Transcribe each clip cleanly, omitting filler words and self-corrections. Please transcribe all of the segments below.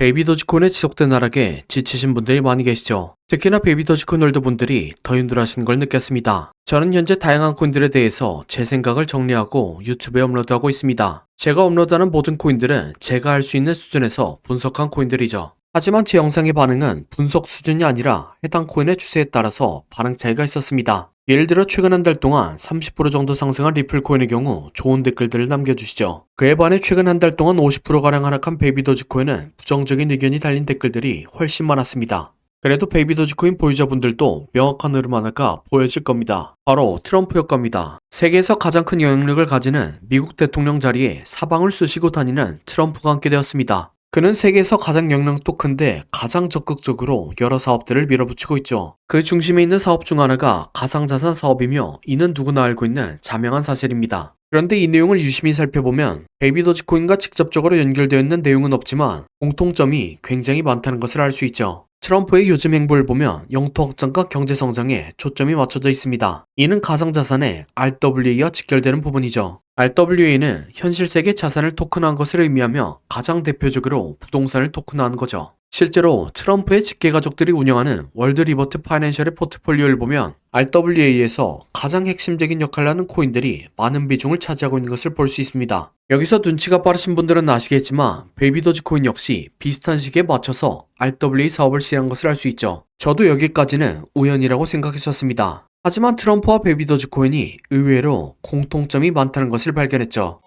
베이비 도지코인의 지속된 하락에 지치신 분들이 많이 계시죠. 특히나 베이비 도지코인 홀더분들이 더 힘들어하시는 걸 느꼈습니다. 저는 현재 다양한 코인들에 대해서 제 생각을 정리하고 유튜브에 업로드하고 있습니다. 제가 업로드하는 모든 코인들은 제가 할 수 있는 수준에서 분석한 코인들이죠. 하지만 제 영상의 반응은 분석 수준이 아니라 해당 코인의 추세에 따라서 반응 차이가 있었습니다. 예를 들어 최근 한 달 동안 30% 정도 상승한 리플 코인의 경우 좋은 댓글들을 남겨주시죠. 그에 반해 최근 한 달 동안 50%가량 하락한 베이비 도지코인은 부정적인 의견이 달린 댓글들이 훨씬 많았습니다. 그래도 베이비 도지코인 보유자분들도 명확한 흐름 하나가 보여질 겁니다. 바로 트럼프 효과입니다. 세계에서 가장 큰 영향력을 가지는 미국 대통령 자리에 사방을 쑤시고 다니는 트럼프가 앉게 되었습니다. 그는 세계에서 가장 영향력도 큰데 가장 적극적으로 여러 사업들을 밀어붙이고 있죠. 그 중심에 있는 사업 중 하나가 가상자산 사업이며 이는 누구나 알고 있는 자명한 사실입니다. 그런데 이 내용을 유심히 살펴보면 베이비 도지코인과 직접적으로 연결되어 있는 내용은 없지만 공통점이 굉장히 많다는 것을 알 수 있죠. 트럼프의 요즘 행보를 보면 영토 확장과 경제 성장에 초점이 맞춰져 있습니다. 이는 가상자산의 RWA와 직결되는 부분이죠. RWA는 현실 세계 자산을 토큰화한 것을 의미하며 가장 대표적으로 부동산을 토큰화한 거죠. 실제로 트럼프의 직계 가족들이 운영하는 월드 리버트 파이낸셜의 포트폴리오를 보면 RWA에서 가장 핵심적인 역할을 하는 코인들이 많은 비중을 차지하고 있는 것을 볼 수 있습니다. 여기서 눈치가 빠르신 분들은 아시겠지만 베이비 도지코인 역시 비슷한 시기에 맞춰서 RWA 사업을 시행한 것을 알 수 있죠. 저도 여기까지는 우연이라고 생각했었습니다. 하지만 트럼프와 베이비 도지코인이 의외로 공통점이 많다는 것을 발견했죠.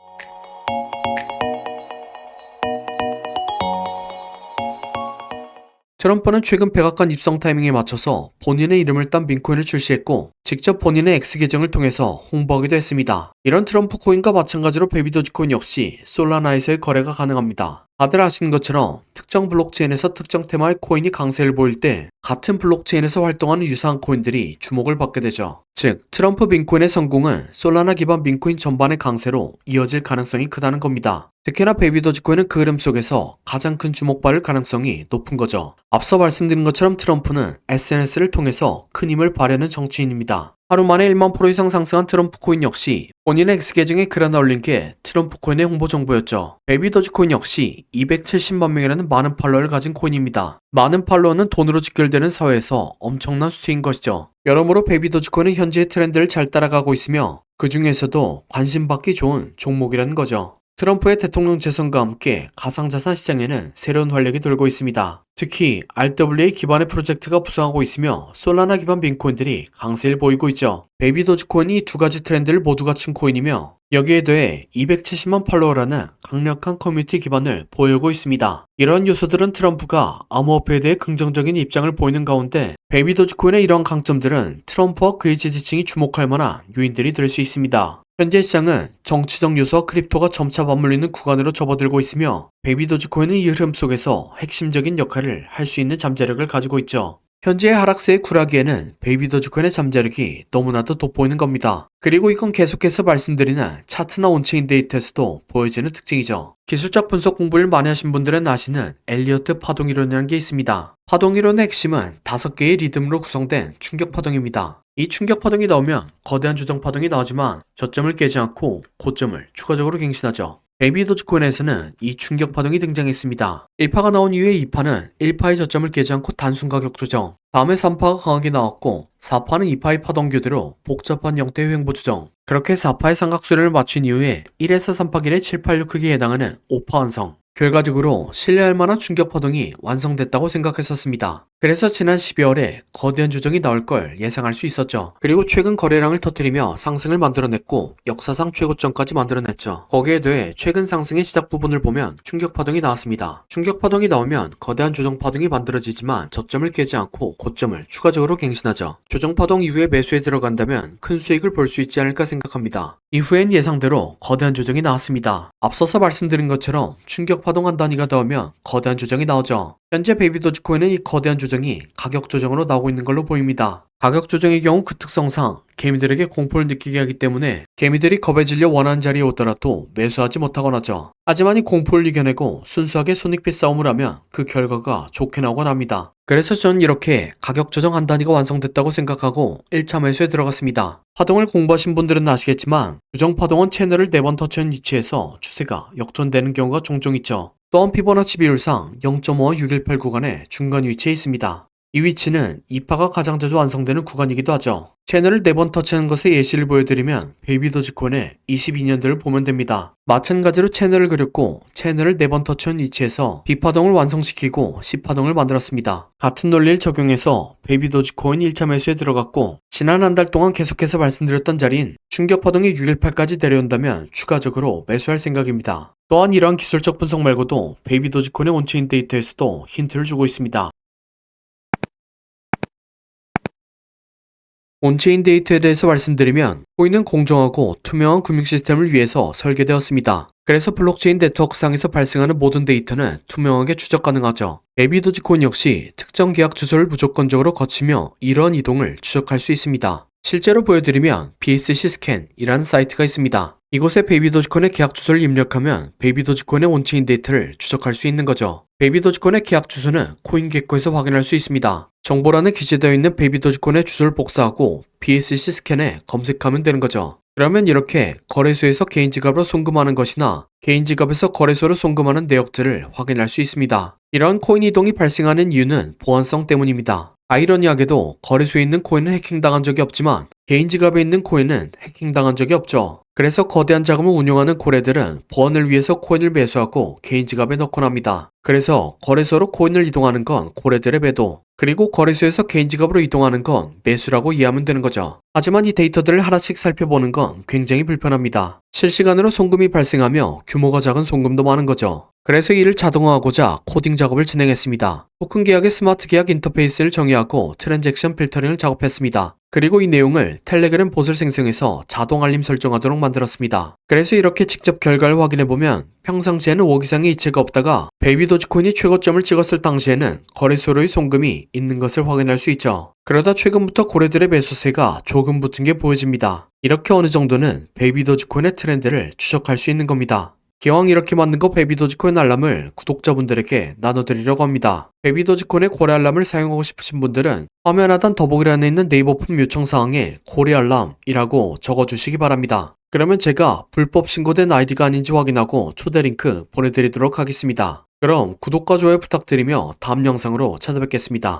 트럼프는 최근 백악관 입성 타이밍에 맞춰서 본인의 이름을 딴 민코인을 출시했고 직접 본인의 X 계정을 통해서 홍보하기도 했습니다. 이런 트럼프 코인과 마찬가지로 베이비 도지코인 역시 솔라나에서의 거래가 가능합니다. 다들 아시는 것처럼 특정 블록체인에서 특정 테마의 코인이 강세를 보일 때 같은 블록체인에서 활동하는 유사한 코인들이 주목을 받게 되죠. 즉, 트럼프 민코인의 성공은 솔라나 기반 민코인 전반의 강세로 이어질 가능성이 크다는 겁니다. 특히나 베이비 도지코인은 그 흐름 속에서 가장 큰 주목받을 가능성이 높은 거죠. 앞서 말씀드린 것처럼 트럼프는 SNS를 통해서 큰 힘을 발휘하는 정치인입니다. 하루 만에 1만 프로 이상 상승한 트럼프 코인 역시 본인의 X 계정에 글 하나 올린 게 트럼프 코인의 홍보 정보였죠. 베이비 도지코인 역시 270만 명이라는 많은 팔로워를 가진 코인입니다. 많은 팔로워는 돈으로 직결되는 사회에서 엄청난 수치인 것이죠. 여러모로 베이비 도지코인은 현재의 트렌드를 잘 따라가고 있으며 그 중에서도 관심받기 좋은 종목이라는 거죠. 트럼프의 대통령 재선과 함께 가상자산 시장에는 새로운 활력이 돌고 있습니다. 특히 RWA 기반의 프로젝트가 부상하고 있으며 솔라나 기반 민코인들이 강세를 보이고 있죠. 베이비 도지코인이 두 가지 트렌드를 모두 갖춘 코인이며 여기에 더해 270만 팔로워라는 강력한 커뮤니티 기반을 보유하고 있습니다. 이런 요소들은 트럼프가 암호화폐에 대해 긍정적인 입장을 보이는 가운데 베이비 도지코인의 이러한 강점들은 트럼프와 그의 지지층이 주목할 만한 요인들이 될 수 있습니다. 현재 시장은 정치적 요소와 크립토가 점차 맞물리는 구간으로 접어들고 있으며 베이비 도지코인은 이 흐름 속에서 핵심적인 역할을 할 수 있는 잠재력을 가지고 있죠. 현재의 하락세의 굴하기에는 베이비 도지코인의 잠재력이 너무나도 돋보이는 겁니다. 그리고 이건 계속해서 말씀드리는 차트나 온체인 데이터에서도 보여지는 특징이죠. 기술적 분석 공부를 많이 하신 분들은 아시는 엘리어트 파동이론이라는 게 있습니다. 파동이론의 핵심은 5개의 리듬으로 구성된 충격 파동입니다. 이 충격 파동이 나오면 거대한 조정 파동이 나오지만 저점을 깨지 않고 고점을 추가적으로 갱신하죠. 베이비 도지코인에서는 이 충격 파동이 등장했습니다. 1파가 나온 이후에 2파는 1파의 저점을 깨지 않고 단순 가격 조정, 다음에 3파가 강하게 나왔고 4파는 2파의 파동 교대로 복잡한 형태의 횡보 조정, 그렇게 4파의 삼각수렴을 맞춘 이후에 1에서 3파 길의 7, 8, 6 크기에 해당하는 5파 완성, 결과적으로 신뢰할 만한 충격 파동이 완성됐다고 생각했었습니다. 그래서 지난 12월에 거대한 조정이 나올 걸 예상할 수 있었죠. 그리고 최근 거래량을 터뜨리며 상승을 만들어냈고 역사상 최고점까지 만들어냈죠. 거기에 더해 최근 상승의 시작 부분을 보면 충격 파동이 나왔습니다. 충격 파동이 나오면 거대한 조정 파동이 만들어지지만 저점을 깨지 않고 고점을 추가적으로 갱신하죠. 조정 파동 이후에 매수에 들어간다면 큰 수익을 볼 수 있지 않을까 생각합니다. 이후엔 예상대로 거대한 조정이 나왔습니다. 앞서서 말씀드린 것처럼 충격 파동 한 단위가 나오면 거대한 조정이 나오죠. 현재 베이비 도지코인은 이 거대한 조정이 가격 조정으로 나오고 있는 걸로 보입니다. 가격 조정의 경우 그 특성상 개미들에게 공포를 느끼게 하기 때문에 개미들이 겁에 질려 원하는 자리에 오더라도 매수하지 못하곤 하죠. 하지만 이 공포를 이겨내고 순수하게 손익비 싸움을 하면 그 결과가 좋게 나오곤 합니다. 그래서 전 이렇게 가격 조정 한 단위가 완성됐다고 생각하고 1차 매수에 들어갔습니다. 파동을 공부하신 분들은 아시겠지만 조정 파동은 채널을 4번 터치한 위치에서 추세가 역전되는 경우가 종종 있죠. 또한 피보나치 비율상 0.5와 618 구간의 중간 위치에 있습니다. 이 위치는 이파가 가장 자주 완성되는 구간이기도 하죠. 채널을 4번 터치하는 것의 예시를 보여드리면 베이비 도지코인의 22년들을 보면 됩니다. 마찬가지로 채널을 그렸고 채널을 4번 터치한 위치에서 B파동을 완성시키고 C파동을 만들었습니다. 같은 논리를 적용해서 베이비 도지코인 1차 매수에 들어갔고 지난 한 달 동안 계속해서 말씀드렸던 자리인 충격파동이 618까지 내려온다면 추가적으로 매수할 생각입니다. 또한 이러한 기술적 분석 말고도 베이비 도지코인의 온체인 데이터에서도 힌트를 주고 있습니다. 온체인 데이터에 대해서 말씀드리면 코인은 공정하고 투명한 금융 시스템을 위해서 설계되었습니다. 그래서 블록체인 네트워크상에서 발생하는 모든 데이터는 투명하게 추적 가능하죠. 베이비 도지코인 역시 특정 계약 주소를 무조건적으로 거치며 이러한 이동을 추적할 수 있습니다. 실제로 보여드리면 BSC 스캔이라는 사이트가 있습니다. 이곳에 베이비 도지코인의 계약 주소를 입력하면 베이비 도지코인의 온체인 데이터를 추적할 수 있는 거죠. 베이비 도지코인의 계약 주소는 코인게코에서 확인할 수 있습니다. 정보란에 기재되어 있는 베이비 도지코인의 주소를 복사하고 BSC 스캔에 검색하면 되는 거죠. 그러면 이렇게 거래소에서 개인 지갑으로 송금하는 것이나 개인 지갑에서 거래소로 송금하는 내역들을 확인할 수 있습니다. 이런 코인 이동이 발생하는 이유는 보안성 때문입니다. 아이러니하게도 거래소에 있는 코인은 해킹당한 적이 없지만 개인 지갑에 있는 코인은 해킹당한 적이 없죠. 그래서 거대한 자금을 운용하는 고래들은 보안을 위해서 코인을 매수하고 개인 지갑에 넣곤 합니다. 그래서 거래소로 코인을 이동하는 건 고래들의 배도, 그리고 거래소에서 개인 지갑으로 이동하는 건 매수라고 이해하면 되는 거죠. 하지만 이 데이터들을 하나씩 살펴보는 건 굉장히 불편합니다. 실시간으로 송금이 발생하며 규모가 작은 송금도 많은 거죠. 그래서 이를 자동화하고자 코딩 작업을 진행했습니다. 토큰 계약의 스마트 계약 인터페이스를 정의하고 트랜잭션 필터링을 작업했습니다. 그리고 이 내용을 텔레그램 봇을 생성해서 자동 알림 설정하도록 만들었습니다. 그래서 이렇게 직접 결과를 확인해보면 평상시에는 5억 이상의 이체가 없다가 베이비 도지코인이 최고점을 찍었을 당시에는 거래소로의 송금이 있는 것을 확인할 수 있죠. 그러다 최근부터 고래들의 매수세가 조금 붙은 게 보여집니다. 이렇게 어느 정도는 베이비 도지코인의 트렌드를 추적할 수 있는 겁니다. 기왕 이렇게 만든 거 베이비 도지코인 알람을 구독자분들에게 나눠드리려고 합니다. 베이비 도지코인의 고래 알람을 사용하고 싶으신 분들은 화면 하단 더보기란에 있는 네이버 폼 요청사항에 고래 알람이라고 적어주시기 바랍니다. 그러면 제가 불법 신고된 아이디가 아닌지 확인하고 초대 링크 보내드리도록 하겠습니다. 그럼 구독과 좋아요 부탁드리며 다음 영상으로 찾아뵙겠습니다.